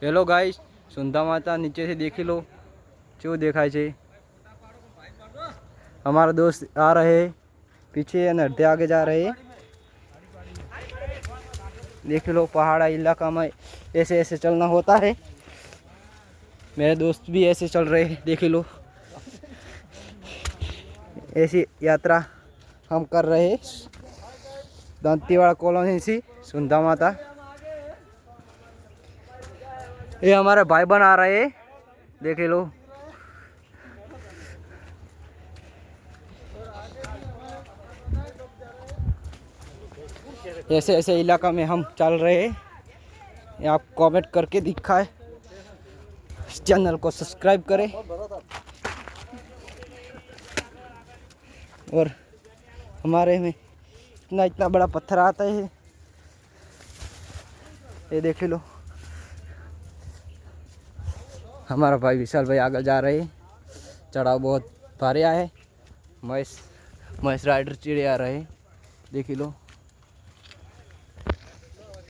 Hello guys, Sundha माता नीचे से देख लो क्यों देखाय छे। हमारा दोस्त आ रहे पीछे नर्दे आगे जा रहे। देख लो पहाड़ा इलाका में ऐसे ऐसे चलना होता है। मेरे दोस्त भी ऐसे चल रहे हैं, देख लो। ऐसी यात्रा हम कर रहे हैं दंतीवाड़ा कॉलोनी से सुंधा माता। ये हमारे भाई बन आ रहे हैं, देख लो। ऐसे ऐसे इलाका में हम चल रहे हैं। ये आप कमेंट करके दिखाए, चैनल को सब्सक्राइब करें। और हमारे में इतना बड़ा पत्थर आता है, ये देख लो। हमारा भाई विशाल भाई आगे जा रहे हैं। चढ़ाव बहुत भारी है। महेश राइडर चिड़े आ रहे हैं, देख लो।